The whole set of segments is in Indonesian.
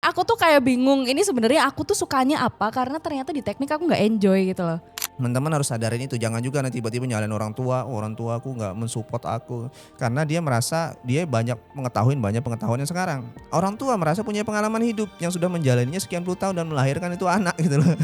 aku tuh kayak bingung ini sebenarnya aku tuh sukanya apa karena ternyata di teknik aku nggak enjoy gitu loh. Teman-teman harus sadarin itu, jangan juga nanti tiba-tiba nyalain orang tua, oh, orang tua aku nggak mensupport aku, karena dia merasa dia banyak pengetahuan yang sekarang. Orang tua merasa punya pengalaman hidup yang sudah menjalaninya sekian puluh tahun dan melahirkan itu anak gitu loh.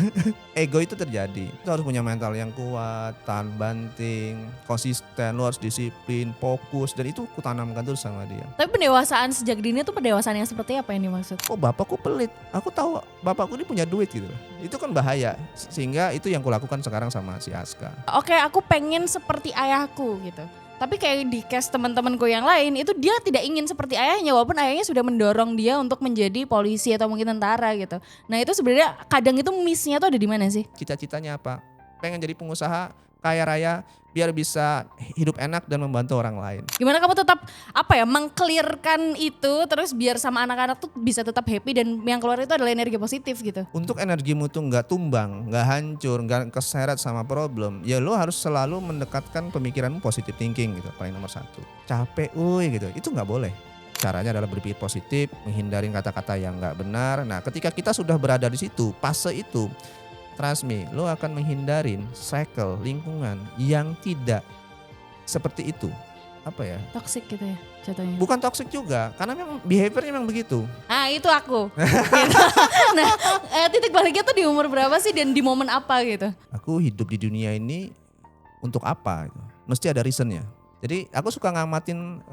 Ego itu terjadi. Itu harus punya mental yang kuat, tahan banting, konsisten, lu harus disiplin, fokus, dan itu kutanamkan terus sama dia. Tapi pendewasaan sejak dini tuh pendewasaan yang seperti apa yang dimaksud? Oh, bapakku pelit, aku tahu bapakku ini punya duit gitu loh. Itu kan bahaya, sehingga itu yang kulakukan sekarang sama si Aska. Oke, aku pengen seperti ayahku gitu. Tapi kayak di case teman-temanku yang lain itu dia tidak ingin seperti ayahnya walaupun ayahnya sudah mendorong dia untuk menjadi polisi atau mungkin tentara gitu. Nah itu sebenarnya kadang itu miss-nya tuh ada di mana sih? Cita-citanya apa? Pengen jadi pengusaha kaya raya biar bisa hidup enak dan membantu orang lain. Gimana kamu tetap mengclearkan itu terus biar sama anak-anak tuh bisa tetap happy dan yang keluar itu adalah energi positif gitu. Untuk energimu tuh nggak tumbang, nggak hancur, nggak keseret sama problem, ya lo harus selalu mendekatkan pemikiranmu positive thinking gitu, paling nomor satu. Capek, gitu, itu nggak boleh. Caranya adalah berpikir positif, menghindarin kata-kata yang nggak benar. Nah, ketika kita sudah berada di situ, fase itu, trust me, lo akan menghindarin cycle lingkungan yang tidak seperti itu. Apa ya? Toxic gitu ya jatuhnya. Bukan toxic juga, karena memang behaviornya memang begitu. Ah itu aku. Gitu. Nah titik baliknya tuh di umur berapa sih dan di momen apa gitu? Aku hidup di dunia ini untuk apa? Mesti ada reasonnya. Jadi aku suka ngamatin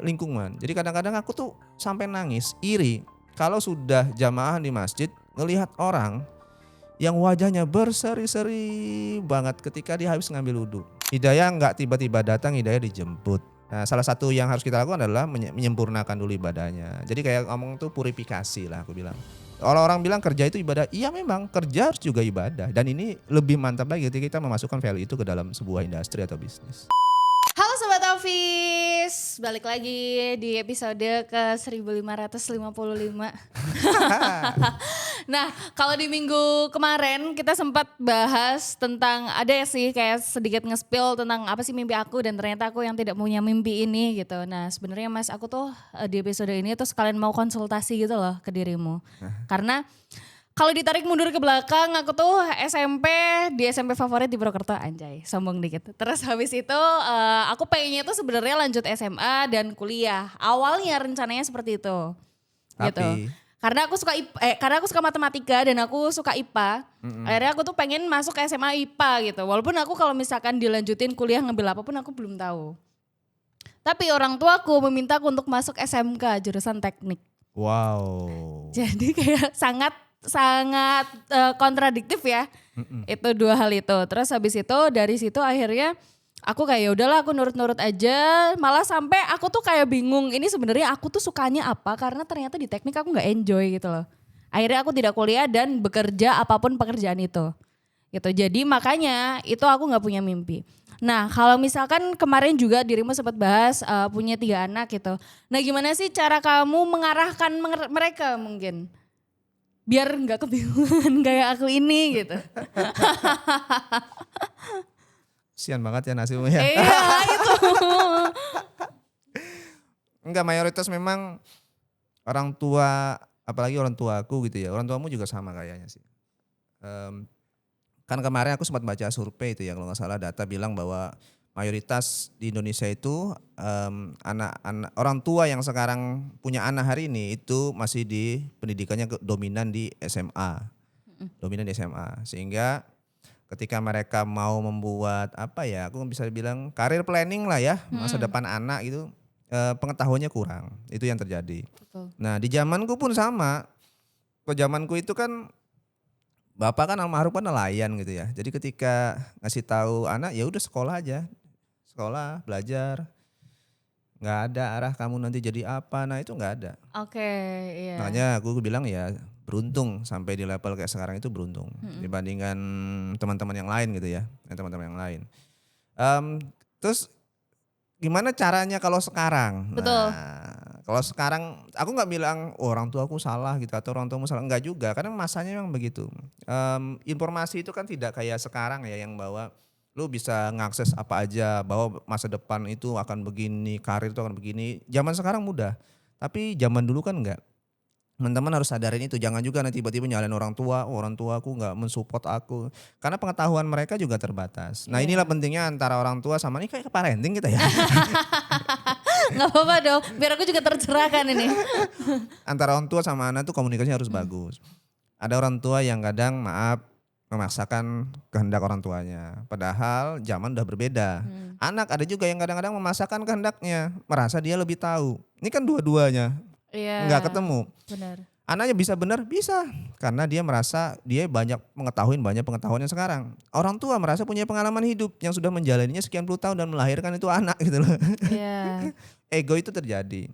lingkungan. Jadi kadang-kadang aku tuh sampai nangis, iri kalau sudah jamaah di masjid ngelihat orang yang wajahnya berseri-seri banget ketika dia habis ngambil wudhu. Hidayah nggak tiba-tiba datang, hidayah dijemput. Nah, salah satu yang harus kita lakukan adalah menyempurnakan dulu ibadahnya. Jadi kayak ngomong tuh purifikasi lah aku bilang. Orang-orang bilang kerja itu ibadah, iya memang kerja harus juga ibadah. Dan ini lebih mantap lagi ketika kita memasukkan value itu ke dalam sebuah industri atau bisnis. Halo Sobat Office, balik lagi di episode ke 1555. Nah kalau di minggu kemarin kita sempat bahas tentang ada ya sih kayak sedikit nge-spill tentang apa sih mimpi aku dan ternyata aku yang tidak punya mimpi ini gitu. Nah sebenarnya Mas aku tuh di episode ini tuh sekalian mau konsultasi gitu loh ke dirimu. Karena kalau ditarik mundur ke belakang, aku tuh di SMP favorit di Purwokerto, anjay, sombong dikit. Terus habis itu aku pengennya tuh sebenarnya lanjut SMA dan kuliah. Awalnya rencananya seperti itu. Gitu. Karena aku suka matematika dan aku suka IPA. Akhirnya aku tuh pengen masuk ke SMA IPA gitu. Walaupun aku kalau misalkan dilanjutin kuliah ngambil apapun aku belum tahu. Tapi orang tuaku meminta aku untuk masuk SMK jurusan teknik. Wow. Jadi kayak sangat kontradiktif ya. Itu dua hal itu. Terus habis itu dari situ akhirnya aku kayak ya udahlah aku nurut-nurut aja. Malah sampai aku tuh kayak bingung ini sebenarnya aku tuh sukanya apa karena ternyata di teknik aku nggak enjoy gitu loh. Akhirnya aku tidak kuliah dan bekerja apapun pekerjaan itu. Gitu. Jadi makanya itu aku nggak punya mimpi. Nah kalau misalkan kemarin juga dirimu sempat bahas punya 3 anak gitu. Nah gimana sih cara kamu mengarahkan mereka mungkin? Biar nggak kebingungan kayak aku ini gitu. Sian banget ya nasibmu ya. Iya itu. Enggak, mayoritas memang orang tua, apalagi orang tuaku gitu ya. Orang tuamu juga sama kayaknya sih. Kan kemarin aku sempat baca survei itu ya kalau nggak salah data bilang bahwa mayoritas di Indonesia itu anak-anak orang tua yang sekarang punya anak hari ini itu masih di pendidikannya dominan di SMA. Dominan di SMA. Sehingga ketika mereka mau membuat aku bisa bilang career planning lah ya, masa depan anak itu pengetahuannya kurang. Itu yang terjadi. Betul. Nah, di zamanku pun sama. Ke zamanku itu kan bapak kan almarhum kan nelayan gitu ya. Jadi ketika ngasih tahu anak ya udah sekolah aja. Sekolah, belajar, nggak ada arah kamu nanti jadi apa, nah itu nggak ada. Oke, iya. Makanya aku bilang ya beruntung sampai di level kayak sekarang itu beruntung dibandingkan teman-teman yang lain gitu ya, teman-teman yang lain. Terus gimana caranya kalau sekarang? Betul. Nah, kalau sekarang aku nggak bilang orang tua aku salah gitu atau orang tuamu salah, enggak juga, karena masanya memang begitu. Informasi itu kan tidak kayak sekarang ya yang bawa lu bisa ngakses apa aja, bahwa masa depan itu akan begini, karir itu akan begini. Zaman sekarang mudah, tapi zaman dulu kan enggak. Teman-teman harus sadarin itu, jangan juga nanti tiba-tiba nyalain orang tua, "Oh, orang tua aku nggak mensupport aku." Karena pengetahuan mereka juga terbatas. Nah, inilah Iya. pentingnya antara orang tua sama ini kayak parenting kita ya. Nggak apa-apa dong, biar aku juga tercerahkan ini. Antara orang tua sama anak tuh komunikasinya harus Mhm. bagus. Ada orang tua yang kadang maaf memaksakan kehendak orang tuanya, padahal zaman udah berbeda. Mhm. Anak ada juga yang kadang-kadang memaksakan kehendaknya, merasa dia lebih tahu. Ini kan dua-duanya nggak Iya, ketemu. benar. Anaknya bisa benar? Bisa. Karena dia merasa dia banyak pengetahuannya sekarang. Orang tua merasa punya pengalaman hidup yang sudah menjalaninya sekian puluh tahun dan melahirkan itu anak gitu loh. Iya. Ego itu terjadi.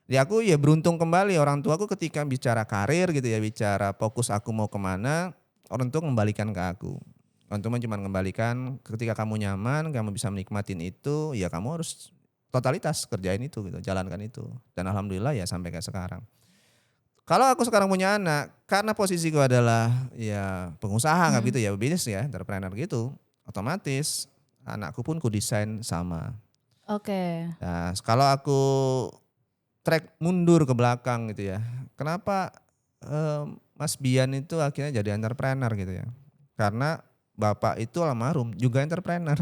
Di aku ya beruntung kembali orang tuaku ketika bicara karir gitu ya, bicara fokus aku mau kemana, orang tua kembalikan ke aku. Orang tua cuma kembalikan ketika kamu nyaman, kamu bisa menikmatin itu, ya kamu harus totalitas kerjain itu gitu, jalankan itu. Dan alhamdulillah ya sampai kayak sekarang. Kalau aku sekarang punya anak, karena posisiku adalah ya pengusaha nggak Mhm. gitu ya, bisnis ya, entrepreneur gitu, otomatis anakku pun kudesain sama. Oke. Nah, kalau aku track mundur ke belakang gitu ya, kenapa Mas Bian itu akhirnya jadi entrepreneur gitu ya? Karena bapak itu almarhum juga entrepreneur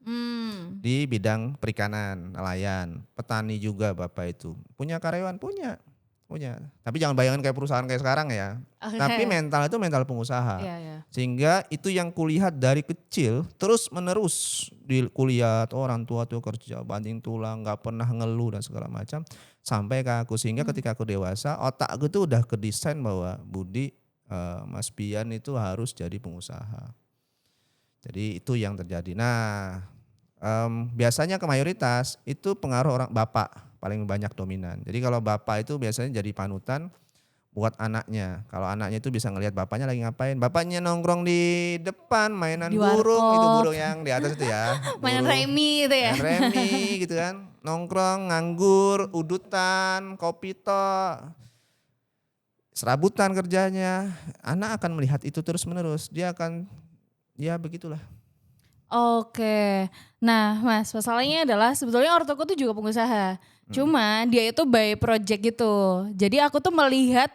Mmm. di bidang perikanan, nelayan, petani juga bapak itu. Punya karyawan? Punya. Punya, tapi jangan bayangin kayak perusahaan kayak sekarang ya. Tapi Oke. mental itu mental pengusaha. Iya iya. Sehingga itu yang kulihat dari kecil terus menerus di kuliah tuh orang tua tuh kerja banting tulang nggak pernah ngeluh dan segala macam sampai ke aku sehingga Mmm. ketika aku dewasa otak aku tuh udah kedesain bahwa Budi Mas Bian itu harus jadi pengusaha. Jadi itu yang terjadi. Nah, biasanya ke mayoritas itu pengaruh orang bapak paling banyak dominan. Jadi kalau bapak itu biasanya jadi panutan buat anaknya. Kalau anaknya itu bisa ngelihat bapaknya lagi ngapain. Bapaknya nongkrong di depan Di mainan burung, itu warkop, burung yang di atas itu ya, mainan burung. remi itu ya? Main remi gitu kan. Nongkrong, nganggur, udutan, kopi tok, serabutan kerjanya. Anak akan melihat itu terus menerus. Dia akan ya begitulah. Oke. Nah, Mas, masalahnya adalah sebetulnya ortuku tuh juga pengusaha. Hmm. Cuma dia itu by project gitu. Jadi aku tuh melihat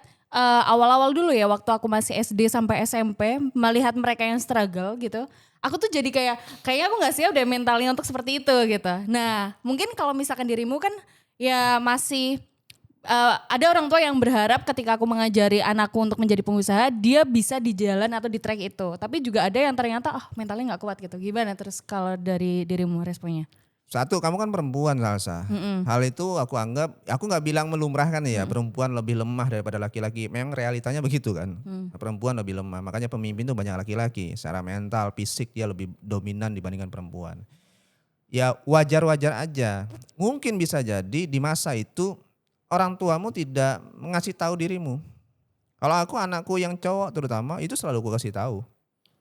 awal-awal dulu ya waktu aku masih SD sampai SMP melihat mereka yang struggle gitu. Aku tuh jadi kayaknya aku nggak siap deh mentalnya untuk seperti itu gitu. Nah, mungkin kalau misalkan dirimu kan ya masih ada orang tua yang berharap ketika aku mengajari anakku untuk menjadi pengusaha, dia bisa di jalan atau di track itu. Tapi juga ada yang ternyata mentalnya nggak kuat gitu. Gimana terus kalau dari dirimu responnya? Satu, kamu kan perempuan Salsa. Mhm. Hal itu aku anggap, aku nggak bilang melumrahkan ya, Mhm. perempuan lebih lemah daripada laki-laki. Memang realitanya begitu kan. Mhm. Perempuan lebih lemah, makanya pemimpin tuh banyak laki-laki. Secara mental, fisik dia lebih dominan dibandingkan perempuan. Ya wajar-wajar aja. Mungkin bisa jadi di masa itu orang tuamu tidak mengasih tahu dirimu. Kalau aku anakku yang cowok terutama itu selalu aku kasih tahu.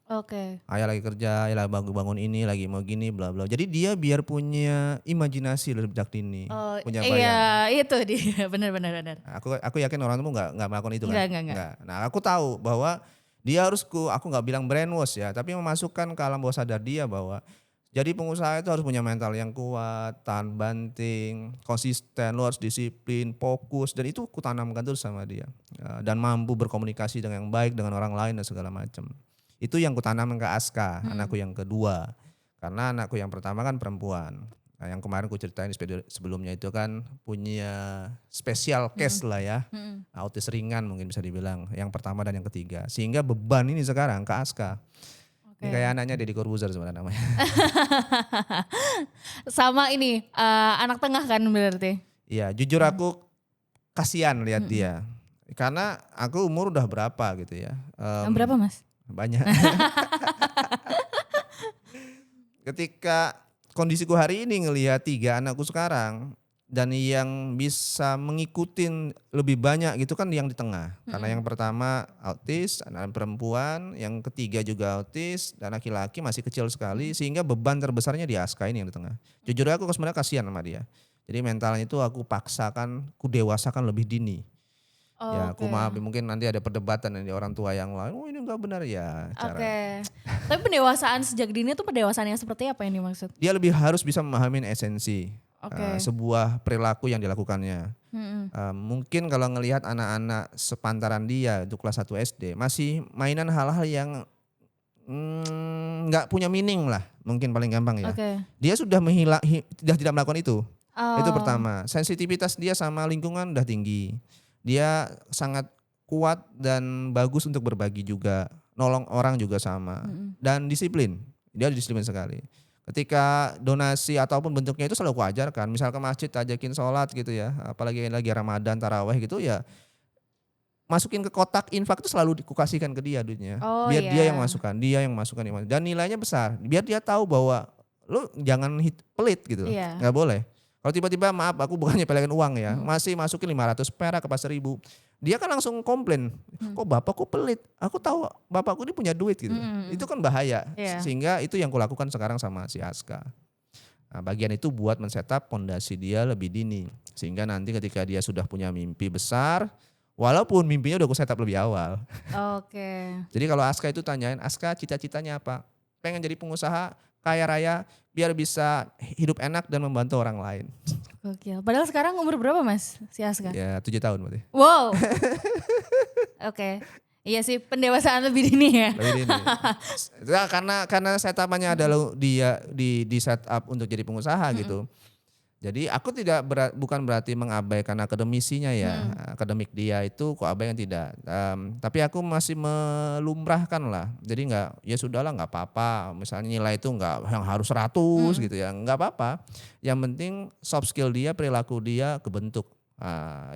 Oke. Ayah lagi kerja, ayah lagi bangun ini, lagi mau gini, bla bla. Jadi dia biar punya imajinasi lebih sejak dini, Oh punya iya bayang. itu dia, benar benar benar. Nah, aku yakin orang tuh nggak melakukan itu kan, Enggak. nggak. Nah aku tahu bahwa dia harus aku nggak bilang brainwash ya, tapi memasukkan ke alam bawah sadar dia bahwa jadi pengusaha itu harus punya mental yang kuat, tahan banting, konsisten, lu harus disiplin, fokus, dan itu kutanamkan terus sama dia. Dan mampu berkomunikasi dengan yang baik dengan orang lain dan segala macam. Itu yang kutanamkan ke Aska, Mhm. anakku yang kedua. Karena anakku yang pertama kan perempuan. Nah, yang kemarin ku ceritain sebelumnya itu kan punya special Mhm. case lah ya. Mhm. Autis ringan mungkin bisa dibilang. Yang pertama dan yang ketiga. Sehingga beban ini sekarang ke Aska. Ini kayak Oke. anaknya Deddy Corbuzier sebenarnya namanya. Sama ini anak tengah kan berarti? Iya, jujur Mhm. aku kasihan lihat Mhm. dia. Karena aku umur udah berapa gitu ya. Berapa Mas? Banyak. Ketika kondisiku hari ini ngelihat tiga anakku sekarang dan yang bisa ngikutin lebih banyak gitu kan yang di tengah. Karena Mhm. yang pertama autis, anak perempuan, yang ketiga juga autis dan laki-laki masih kecil sekali Mhm. sehingga beban terbesarnya di Aska ini yang di tengah. Jujur aku sebenarnya kasihan sama dia. Jadi mentalnya itu aku paksakan, ku dewasakan lebih dini. Ya aku Oke. maaf mungkin nanti ada perdebatan dari orang tua yang lain, oh ini enggak benar ya cara. Oke. Tapi pendewasaan sejak dini tuh pendewasaan yang seperti apa yang dimaksud? Dia lebih harus bisa memahami esensi. Oke. sebuah perilaku yang dilakukannya. Mungkin kalau ngelihat anak-anak sepantaran dia untuk kelas 1 SD masih mainan hal-hal yang nggak punya meaning lah, mungkin paling gampang ya. Oke. Dia sudah sudah tidak melakukan itu. Itu Oh. pertama, sensitivitas dia sama lingkungan udah tinggi. Dia sangat kuat dan bagus untuk berbagi juga, nolong orang juga sama. Dan disiplin, dia disiplin sekali. Ketika donasi ataupun bentuknya itu selalu kuajarkan, misal ke masjid ajakin sholat gitu ya, apalagi lagi Ramadan, taraweh gitu ya, masukin ke kotak infak itu selalu dikasihkan ke dia duitnya. Oh Biar dia yang ya. masukkan, dan nilainya besar. Biar dia tahu bahwa lu jangan pelit gitu, Iya. nggak boleh. Kalau tiba-tiba maaf aku bukannya pelekin uang ya, masih masukin 500 perak ke pas 1.000. Dia kan langsung komplain, kok bapakku pelit, aku tahu bapakku ini punya duit gitu. Itu kan bahaya, Iya. sehingga itu yang kulakukan sekarang sama si Aska. Nah, bagian itu buat men-setup pondasi dia lebih dini. Sehingga nanti ketika dia sudah punya mimpi besar, walaupun mimpinya udah aku setup lebih awal. Oke. Jadi kalau Aska itu tanyain, Aska cita-citanya apa? Pengen jadi pengusaha, kaya raya, biar bisa hidup enak dan membantu orang lain. Gokil. Padahal sekarang umur berapa Mas si Aska? Ya 7 tahun berarti. Wow. Oke. Iya sih pendewasaan lebih dini ya. Lebih dini. Ya, karena setupannya adalah dia di setup untuk jadi pengusaha gitu. Jadi aku bukan berarti mengabaikan akademisinya ya, akademik dia itu kok abaikan tidak. Tapi aku masih melumrahkan lah. Jadi nggak, ya sudahlah nggak apa-apa. Misalnya nilai itu nggak yang harus 100 gitu ya, nggak apa-apa. Yang penting soft skill dia, perilaku dia kebentuk.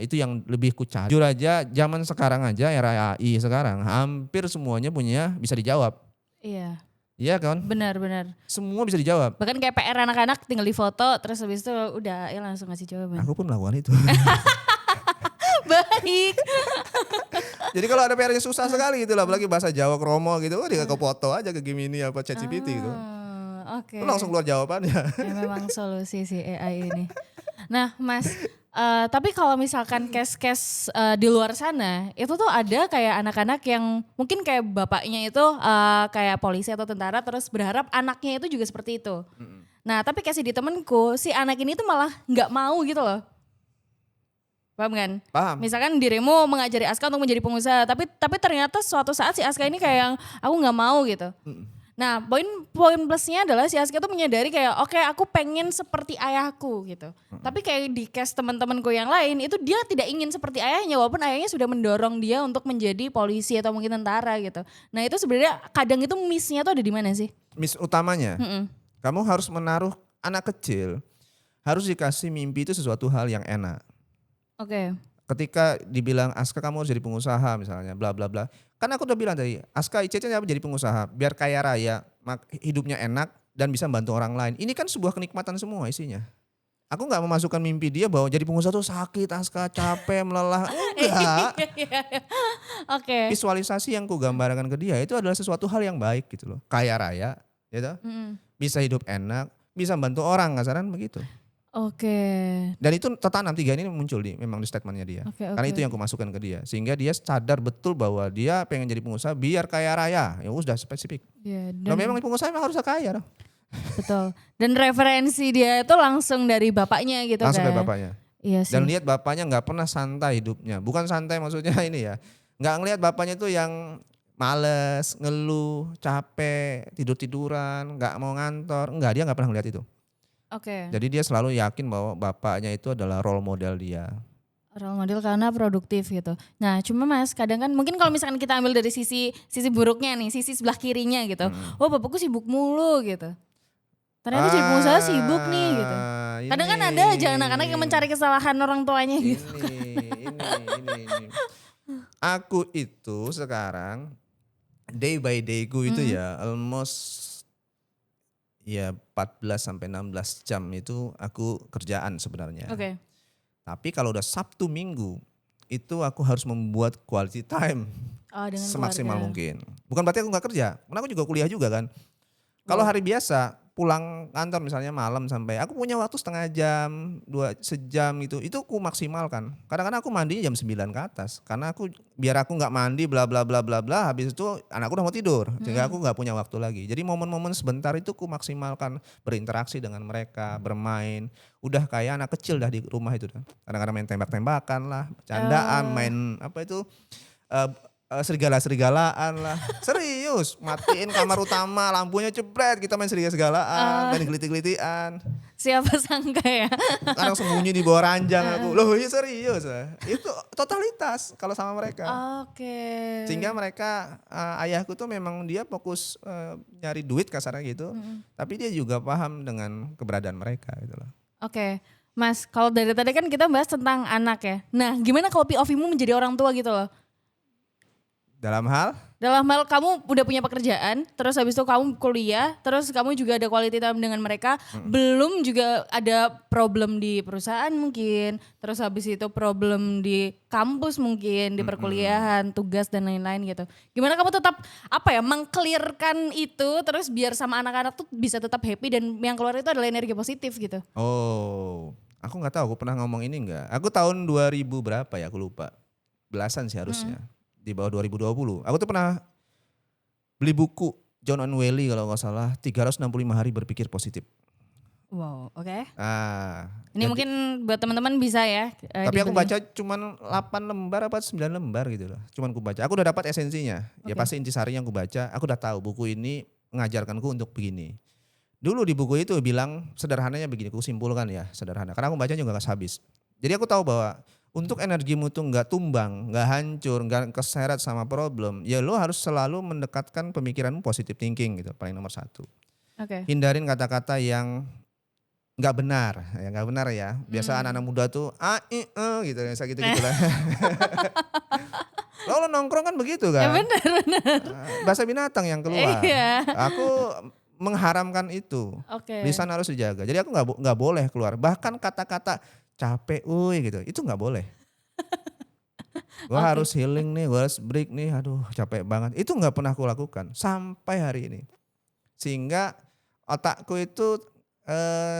Itu yang lebih ku cari. Jujur aja, zaman sekarang aja era AI sekarang hampir semuanya bisa dijawab. Iya. Iya kan? Benar-benar. Semua bisa dijawab. Bahkan kayak PR anak-anak tinggal di foto terus habis itu udah ya langsung ngasih jawaban. Aku pun melakukan itu. Baik. Jadi kalau ada PR yang susah sekali gitu lah, apalagi bahasa Jawa kromo gitu, dia ke foto aja ke Gemini apa ChatGPT gitu. Oke. Lu langsung keluar jawabannya. Ya memang solusi si AI ini. Nah Mas, tapi kalau misalkan case-case di luar sana, itu tuh ada kayak anak-anak yang mungkin kayak bapaknya itu kayak polisi atau tentara terus berharap anaknya itu juga seperti itu. Nah tapi kasih di temenku, si anak ini tuh malah nggak mau gitu loh. Paham kan? Paham. Misalkan dirimu mengajari Aska untuk menjadi pengusaha, tapi ternyata suatu saat si Aska ini kayak yang aku nggak mau gitu. Nah, poin plusnya adalah si Aska tuh menyadari kayak oke, aku pengen seperti ayahku gitu. Tapi kayak di case teman-temanku yang lain itu dia tidak ingin seperti ayahnya walaupun ayahnya sudah mendorong dia untuk menjadi polisi atau mungkin tentara gitu. Nah, itu sebenarnya kadang itu miss-nya tuh ada di mana sih? Miss utamanya, kamu harus menaruh anak kecil, harus dikasih mimpi itu sesuatu hal yang enak. Oke. Ketika dibilang Aska kamu harus jadi pengusaha misalnya bla bla bla. Kan aku udah bilang tadi, Aska cita-citanya jadi pengusaha biar kaya raya, hidupnya enak dan bisa membantu orang lain. Ini kan sebuah kenikmatan semua isinya. Aku nggak memasukkan mimpi dia bahwa jadi pengusaha tuh sakit, Aska capek, melelah. Enggak. Oke. Visualisasi yang ku gambarkan ke dia itu adalah sesuatu hal yang baik gitu loh. Kaya raya, gitu. Bisa hidup enak, bisa membantu orang, kasaran begitu. Oke. Dan itu tertanam 3 ini muncul memang di statementnya dia. Karena itu yang aku masukkan ke dia. Sehingga dia sadar betul bahwa dia pengen jadi pengusaha biar kaya raya. Ya udah spesifik. Ya, Nah, memang pengusaha memang harus kaya dong. betul. Dan referensi dia itu langsung dari bapaknya gitu Langsung kan. dari bapaknya. Iya sih. Dan lihat bapaknya nggak pernah santai hidupnya. Bukan santai maksudnya ini ya. Nggak ngelihat bapaknya itu yang males, ngeluh, capek, tidur-tiduran, nggak mau ngantor. Enggak, dia nggak pernah ngelihat itu. Oke. Jadi dia selalu yakin bahwa bapaknya itu adalah role model dia. Role model karena produktif gitu. Nah cuma Mas kadang kan mungkin kalau misalkan kita ambil dari sisi buruknya nih, sisi sebelah kirinya gitu. Oh bapakku sibuk mulu gitu. Ternyata jadi pengusaha sibuk nih gitu. Kadang kan ada aja anak-anak yang mencari kesalahan orang tuanya gitu. Ini. Aku itu sekarang day by dayku itu ya almost ya 14 sampai 16 jam itu aku kerjaan sebenarnya. Oke. Tapi kalau udah Sabtu Minggu itu aku harus membuat quality time Oh, dengan semaksimal keluarga. mungkin. Bukan berarti aku nggak kerja, karena aku juga kuliah juga kan. Kalau hari biasa pulang kantor misalnya malam sampai aku punya waktu setengah jam, 1 jam gitu. Itu aku maksimalkan. Kadang-kadang aku mandi jam 9 ke atas karena biar aku nggak mandi bla bla bla bla bla habis itu anakku udah mau tidur sehingga aku nggak punya waktu lagi. Jadi momen-momen sebentar itu aku maksimalkan berinteraksi dengan mereka, bermain. Udah kayak anak kecil dah di rumah itu dah. Kadang-kadang main tembak-tembakan lah, bercandaan, main apa itu eh, serigala-serigalaan lah. Serius, matiin kamar utama, lampunya jebret, kita main serigala-serigalaan, main geliti-gelitian. Siapa sangka ya. Kadang sembunyi di bawah ranjang aku. Loh iya serius. Itu totalitas kalau sama mereka. Oke. Sehingga mereka, ayahku tuh memang dia fokus nyari duit kasarnya gitu. Tapi dia juga paham dengan keberadaan mereka gitu loh. Oke. Mas, kalau dari tadi kan kita bahas tentang anak ya. Nah, gimana kalau POV-mu menjadi orang tua gitu loh? Dalam hal Dalam hal kamu udah punya pekerjaan, terus habis itu kamu kuliah, terus kamu juga ada quality time dengan mereka, belum juga ada problem di perusahaan mungkin, terus habis itu problem di kampus mungkin, di perkuliahan, tugas dan lain-lain gitu. Gimana kamu tetap mengclearkan itu terus biar sama anak-anak tuh bisa tetap happy dan yang keluar itu adalah energi positif gitu. Oh, aku nggak tahu aku pernah ngomong ini nggak. Aku tahun 2000 berapa ya aku lupa. Belasan sih harusnya. Di bawah 2020. Aku tuh pernah beli buku John Onwelly kalau nggak salah 365 hari berpikir positif. Wow, oke. Ini Jadi- mungkin buat teman-teman bisa ya. tapi aku dibeli. baca cuman 8 lembar apa 9 lembar gitu loh. Cuman aku baca. Aku udah dapat esensinya. Ya Oke. pasti intisari yang aku baca, aku udah tahu buku ini mengajarkanku untuk begini. Dulu di buku itu bilang sederhananya begini, aku simpulkan ya sederhana. Karena aku baca juga gak habis. Jadi aku tahu bahwa untuk energimu tuh nggak tumbang, nggak hancur, nggak keseret sama problem, ya lo harus selalu mendekatkan pemikiranmu positive thinking gitu, paling nomor 1. Oke. Hindarin kata-kata yang nggak benar, ya nggak benar ya. Biasa anak-anak muda tuh gitu, gitu lah. Lo nongkrong kan begitu Ya kan? benar. Bahasa binatang yang keluar. Iya. Aku mengharamkan itu. Oke. Lisan harus dijaga. Jadi aku nggak boleh keluar. Bahkan kata-kata capek, gitu. Itu nggak boleh. Gue Oke. harus healing nih, gue harus break nih. Aduh, capek banget. Itu nggak pernah aku lakukan sampai hari ini. Sehingga otakku itu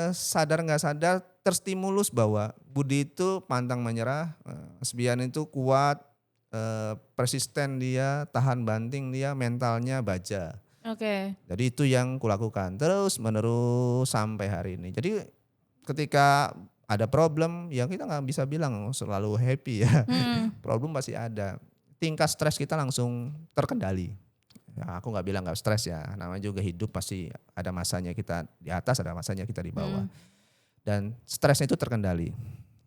sadar nggak sadar terstimulus bahwa Budi itu pantang menyerah, Sbian itu kuat, persisten dia, tahan banting dia, mentalnya baja. Oke. Jadi itu yang kulakukan terus menerus sampai hari ini. Jadi ketika ada problem ya kita nggak bisa bilang selalu happy ya. Problem pasti ada. Tingkat stres kita langsung terkendali. Ya, aku nggak bilang nggak stres ya. Namanya juga hidup pasti ada masanya kita di atas, ada masanya kita di bawah. Dan stresnya itu terkendali.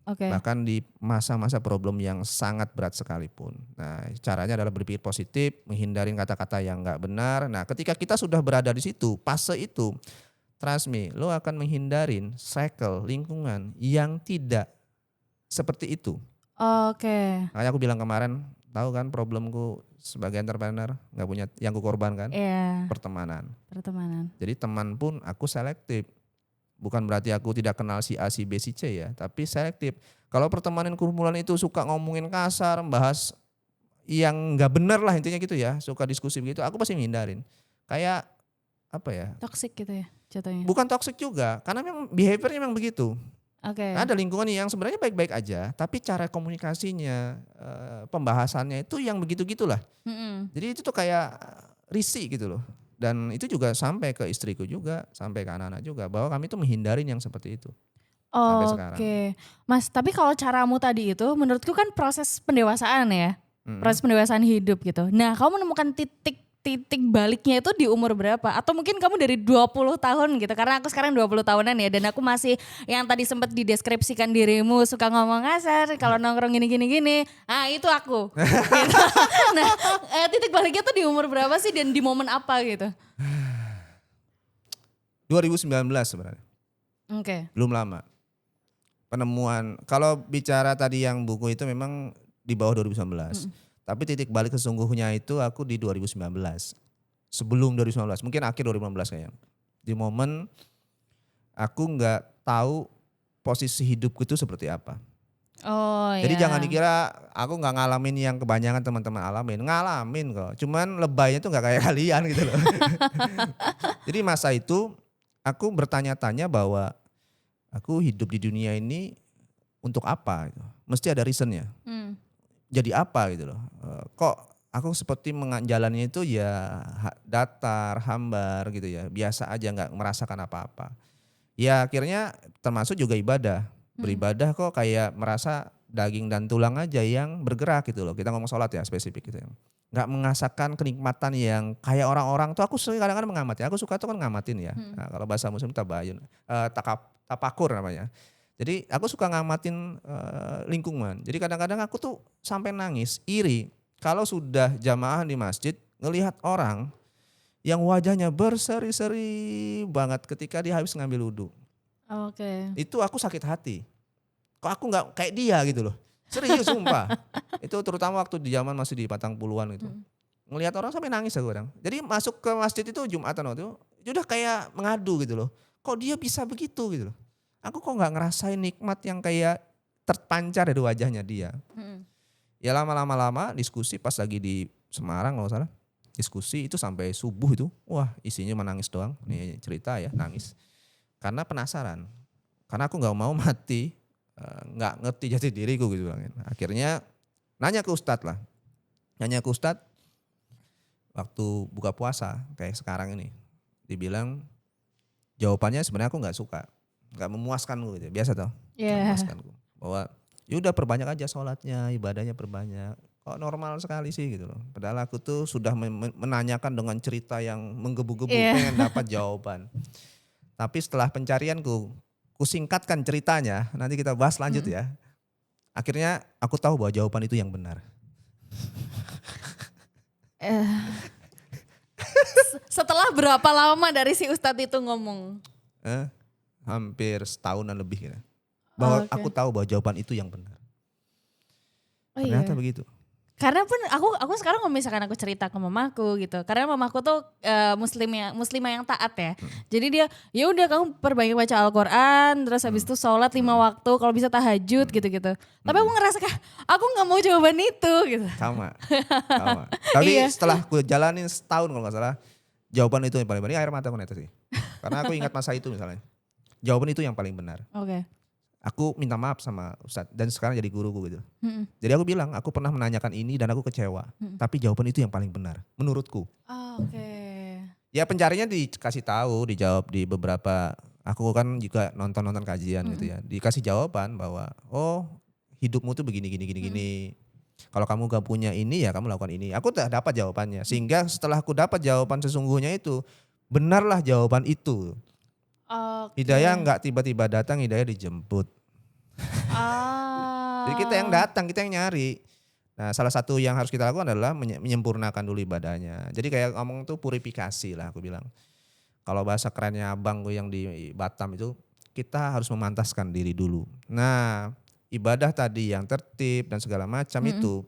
Oke. Bahkan di masa-masa problem yang sangat berat sekalipun. Nah, caranya adalah berpikir positif, menghindarin kata-kata yang nggak benar. Nah, ketika kita sudah berada di situ, fase itu, trust me, lo akan menghindarin cycle lingkungan yang tidak seperti itu. Oke. Makanya aku bilang kemarin, tahu kan problemku sebagai entrepreneur, nggak punya yang ku korbankan, Iya. pertemanan. Pertemanan. Jadi teman pun aku selektif. Bukan berarti aku tidak kenal si A, si B, si C ya, tapi selektif. Kalau pertemanan kumpulan itu suka ngomongin kasar, bahas yang nggak benar lah intinya gitu ya, suka diskusi begitu, aku pasti menghindarin. Kayak apa ya? Toxic gitu ya jatuhnya. Bukan toxic juga, karena memang behaviornya memang begitu. Oke. Ada lingkungan yang sebenarnya baik-baik aja, tapi cara komunikasinya, pembahasannya itu yang begitu-gitulah. Jadi itu tuh kayak risih gitu loh. Dan itu juga sampai ke istriku juga, sampai ke anak-anak juga, bahwa kami tuh menghindarin yang seperti itu. Sampai sekarang. Oke. Mas, tapi kalau caramu tadi itu menurutku kan proses pendewasaan ya. Proses pendewasaan hidup gitu. Nah, kamu menemukan titik baliknya itu di umur berapa? Atau mungkin kamu dari 20 tahun gitu. Karena aku sekarang 20 tahunan ya. Dan aku masih yang tadi sempat dideskripsikan dirimu suka ngomong kasar. Kalau nongkrong gini. Ah itu aku. Gitu. Nah titik baliknya tuh di umur berapa sih dan di momen apa gitu? 2019 sebenarnya, Oke. belum lama. Penemuan, kalau bicara tadi yang buku itu memang di bawah 2019. Tapi titik balik sesungguhnya itu aku di 2019. Sebelum 2019, mungkin akhir 2019 kayaknya. Di momen aku nggak tahu posisi hidupku itu seperti apa. Oh Jadi ya. jangan dikira aku nggak ngalamin yang kebanyakan teman-teman alamin. Ngalamin kok, cuman lebaynya tuh nggak kayak kalian gitu loh. Jadi masa itu aku bertanya-tanya bahwa aku hidup di dunia ini untuk apa gitu. Mesti ada reasonnya. Hmm. Jadi apa gitu loh. Kok aku seperti menjalani itu ya datar, hambar gitu ya. Biasa aja nggak merasakan apa-apa. Ya akhirnya termasuk juga ibadah. Beribadah kok kayak merasa daging dan tulang aja yang bergerak gitu loh. Kita ngomong sholat ya spesifik gitu ya. Nggak mengasakan kenikmatan yang kayak orang-orang tuh aku kadang-kadang mengamati. Aku suka tuh kan ngamatin ya. Nah, kalau bahasa muslim tabayun, tapakur namanya. Jadi aku suka ngamatin lingkungan. Jadi kadang-kadang aku tuh sampai nangis, iri. Kalau sudah jamaah di masjid ngelihat orang yang wajahnya berseri-seri banget ketika dia habis ngambil wudhu. Oke. Itu aku sakit hati. Kok aku nggak kayak dia gitu loh. Serius sumpah. Itu terutama waktu di zaman masih di Patang Puluhan gitu. Ngelihat orang sampai nangis aku kadang. Jadi masuk ke masjid itu Jumatan waktu itu udah kayak mengadu gitu loh. Kok dia bisa begitu gitu loh. Aku kok nggak ngerasain nikmat yang kayak terpancar dari wajahnya dia. Ya lama-lama diskusi pas lagi di Semarang kalau salah. Diskusi itu sampai subuh itu. Wah isinya menangis doang. Nih cerita ya nangis. Karena penasaran. Karena aku nggak mau mati. Nggak ngerti jati diriku gitu bilangin. Akhirnya nanya ke Ustadz lah. Nanya ke Ustadz waktu buka puasa kayak sekarang ini. Dibilang jawabannya sebenarnya aku nggak suka. Nggak memuaskanku gitu. Biasa toh. Nggak memuaskanku. Bahwa yaudah perbanyak aja sholatnya, ibadahnya perbanyak. Kok normal sekali sih gitu loh. Padahal aku tuh sudah menanyakan dengan cerita yang menggebu-gebu pengen dapat jawaban. Tapi setelah pencarianku, kusingkatkan ceritanya, nanti kita bahas lanjut ya. Akhirnya aku tahu bahwa jawaban itu yang benar. Setelah berapa lama dari si Ustadz itu ngomong? Hampir setahunan lebih ya. Bahwa aku tahu bahwa jawaban itu yang benar. Ternyata begitu. Karena pun aku sekarang kalau misalkan aku cerita ke mamaku gitu, karena mamaku tuh muslimah yang taat ya. Jadi dia ya udah kamu perbanyak baca Al-Qur'an, terus habis itu sholat 5 waktu, kalau bisa tahajud gitu-gitu. Tapi aku ngerasa kayak aku nggak mau jawaban itu gitu. Sama. Tapi setelah aku jalanin setahun kalau nggak salah, jawaban itu yang paling benar. Ini air mata aku netes sih. Karena aku ingat masa itu misalnya. Jawaban itu yang paling benar. Oke. Aku minta maaf sama Ustadz dan sekarang jadi guruku gitu. Jadi aku bilang aku pernah menanyakan ini dan aku kecewa. Tapi jawaban itu yang paling benar menurutku. Oke. Ya pencarinya dikasih tahu, dijawab di beberapa. Aku kan juga nonton kajian gitu ya. Dikasih jawaban bahwa oh hidupmu tuh begini. Kalau kamu gak punya ini ya kamu lakukan ini. Aku udah dapat jawabannya. Sehingga setelah aku dapat jawaban sesungguhnya itu, benarlah jawaban itu. Hidayah nggak tiba-tiba datang, hidayah dijemput. Jadi kita yang datang, kita yang nyari. Nah salah satu yang harus kita lakukan adalah menyempurnakan dulu ibadahnya. Jadi kayak ngomong tuh purifikasi lah aku bilang. Kalau bahasa kerennya abangku yang di Batam itu, kita harus memantaskan diri dulu. Nah ibadah tadi yang tertib dan segala macam itu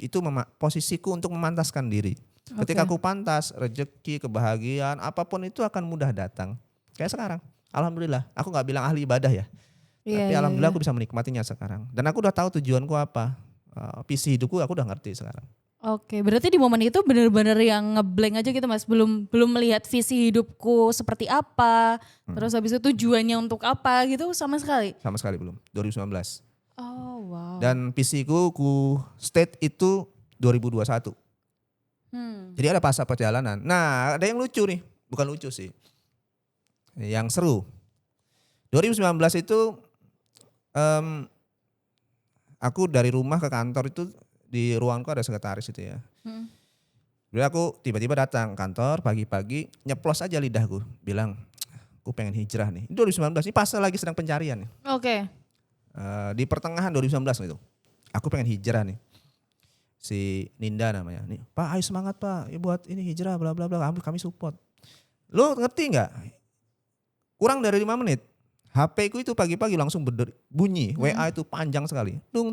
posisiku untuk memantaskan diri. Ketika aku pantas, rezeki, kebahagiaan, apapun itu akan mudah datang. Kayak sekarang. Alhamdulillah, aku gak bilang ahli ibadah ya. Tapi alhamdulillah aku bisa menikmatinya sekarang. Dan aku udah tahu tujuanku apa. Visi hidupku aku udah ngerti sekarang. Oke, berarti di momen itu benar-benar yang ngeblank aja gitu Mas. Belum melihat visi hidupku seperti apa. Terus habis itu tujuannya untuk apa gitu sama sekali? Sama sekali belum, 2019. Oh wow. Dan visiku ku state itu 2021. Jadi ada fase perjalanan. Nah ada yang lucu nih, bukan lucu sih. Yang seru. 2019 itu aku dari rumah ke kantor itu di ruangku ada sekretaris itu ya. Jadi aku tiba-tiba datang kantor pagi-pagi nyeplos aja lidahku bilang aku pengen hijrah nih. Ini 2019 ini pas lagi sedang pencarian nih. Oke. Di pertengahan 2019 gitu. Aku pengen hijrah nih. Si Ninda namanya. Nih, Pak ayo semangat Pak. Ya buat ini hijrah bla bla bla kami support. Lu ngerti nggak? Kurang dari 5 menit, HP ku itu pagi-pagi langsung bunyi, WA itu panjang sekali. Dung.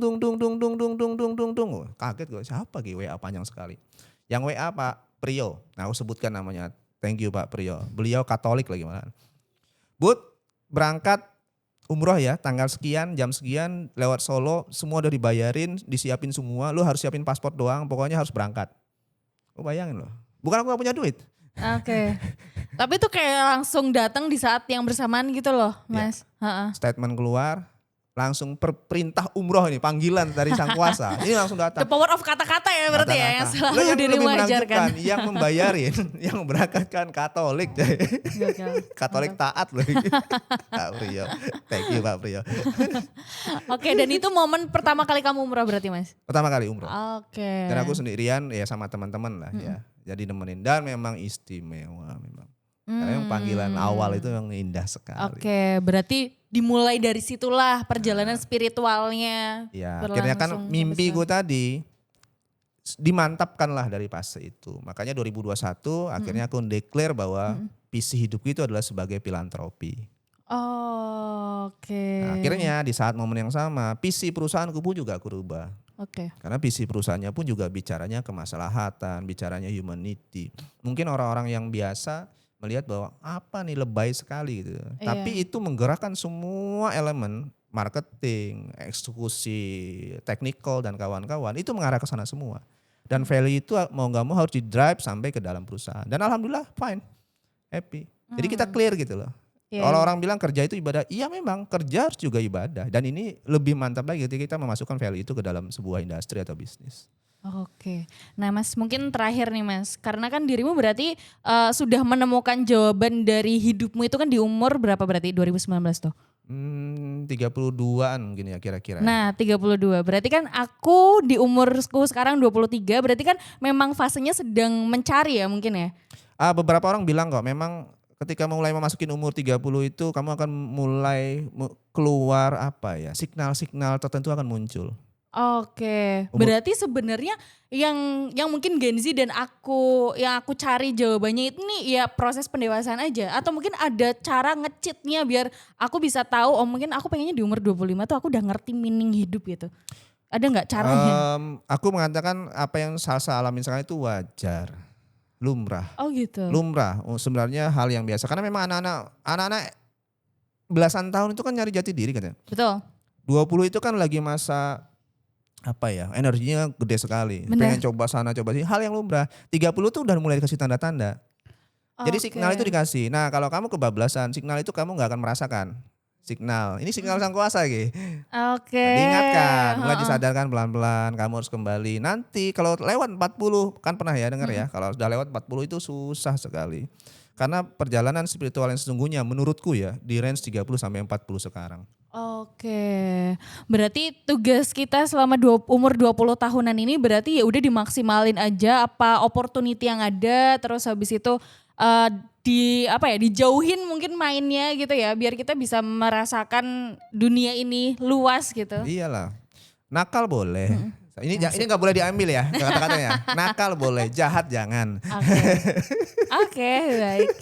Kaget gue, siapa gitu WA panjang sekali. Yang WA Pak Priyo, nah aku sebutkan namanya, thank you Pak Priyo. Beliau Katolik lagi malah. Bud, berangkat umroh ya, tanggal sekian, jam sekian, lewat Solo, semua udah dibayarin, disiapin semua, lu harus siapin paspor doang, pokoknya harus berangkat. Lu bayangin loh, bukan aku gak punya duit. Oke. Tapi tuh kayak langsung datang di saat yang bersamaan gitu loh, Mas. Heeh. Statement keluar, langsung perintah umroh ini, panggilan dari sang kuasa. Ini langsung The datang. power of kata-kata ya berarti ya yang Kata-kata. selalu Lo yang dirimu lebih ajarkan. menakjubkan, yang membayarin, yang berangkatkan Katolik. Gokil. Katolik taat loh. Pak Priyo. Thank you Pak Priyo. Oke, dan itu momen pertama kali kamu umroh berarti, Mas? Pertama kali umroh. Oke. Dan aku sendirian ya sama teman-teman lah ya. Jadi nemenin dan memang istimewa memang. Karena yang panggilan awal itu yang indah sekali. Oke, berarti dimulai dari situlah perjalanan spiritualnya. Ya, akhirnya kan berlangsung mimpiku sampai tadi dimantapkan lah dari fase itu. Makanya 2021 akhirnya aku declare bahwa visi hidupku itu adalah sebagai filantropi. Oh, oke. Nah, akhirnya di saat momen yang sama, visi perusahaanku pun juga aku rubah. Oke. Karena visi perusahaannya pun juga bicaranya kemaslahatan, bicaranya humanity. Mungkin orang-orang yang biasa melihat bahwa apa nih lebay sekali gitu. Iya. Tapi itu menggerakkan semua elemen marketing, eksekusi, technical dan kawan-kawan itu mengarah ke sana semua. Dan value itu mau nggak mau harus di drive sampai ke dalam perusahaan. Dan alhamdulillah fine, happy. Jadi kita clear gitu loh. Iya, Orang-orang bilang kerja itu ibadah, iya memang kerja harus juga ibadah. Dan ini lebih mantap lagi ketika kita memasukkan value itu ke dalam sebuah industri atau bisnis. Oke, nah Mas mungkin terakhir nih Mas, karena kan dirimu berarti sudah menemukan jawaban dari hidupmu itu kan di umur berapa berarti 2019 tuh? 32-an mungkin ya kira-kira. Nah 32, berarti kan aku di umurku sekarang 23, berarti kan memang fasenya sedang mencari ya mungkin ya? Beberapa orang bilang kok memang ketika mulai memasukin umur 30 itu kamu akan mulai keluar apa ya, signal-signal tertentu akan muncul. Oke, berarti sebenarnya yang mungkin Gen Z dan yang aku cari jawabannya itu nih ya proses pendewasaan aja atau mungkin ada cara nge-cheatnya biar aku bisa tahu mungkin aku pengennya di umur 25 tuh aku udah ngerti meaning hidup gitu. Ada nggak caranya? Aku mengatakan apa yang Salsa alami sekarang itu wajar, lumrah. Oh gitu. Lumrah, sebenarnya hal yang biasa karena memang anak-anak belasan tahun itu kan nyari jati diri katanya. Betul. 20 itu kan lagi masa apa ya, energinya gede sekali. Benar. Pengen coba sana coba sini, hal yang lumrah. 30 tuh udah mulai dikasih tanda-tanda. Jadi signal itu dikasih. Nah, kalau kamu kebablasan, signal itu kamu nggak akan merasakan. Signal. Ini signal sang kuasa gitu. Oke. Nah, diingatkan, mulai disadarkan pelan-pelan, kamu harus kembali. Nanti kalau lewat 40, kan pernah ya dengar ya, kalau sudah lewat 40 itu susah sekali. Karena perjalanan spiritual yang sesungguhnya menurutku ya di range 30 sampai 40 sekarang. Oke, berarti tugas kita selama umur 20 tahunan ini berarti ya udah dimaksimalin aja apa opportunity yang ada, terus habis itu dijauhin mungkin mainnya gitu ya, biar kita bisa merasakan dunia ini luas gitu. Iyalah, nakal boleh. Ini nggak boleh diambil ya kata-katanya. Nakal boleh, jahat jangan. Oke, baik.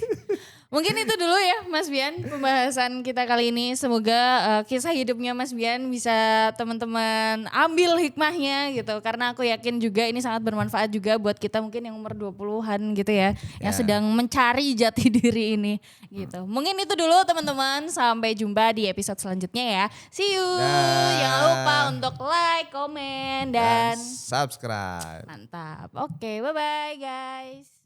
Mungkin itu dulu ya Mas Bian pembahasan kita kali ini. Semoga kisah hidupnya Mas Bian bisa teman-teman ambil hikmahnya gitu. Karena aku yakin juga ini sangat bermanfaat juga buat kita mungkin yang umur 20-an gitu ya. Yang sedang mencari jati diri ini gitu. Mungkin itu dulu teman-teman. Sampai jumpa di episode selanjutnya ya. See you. Jangan lupa untuk like, komen, dan subscribe. mantap. Oke, bye-bye guys.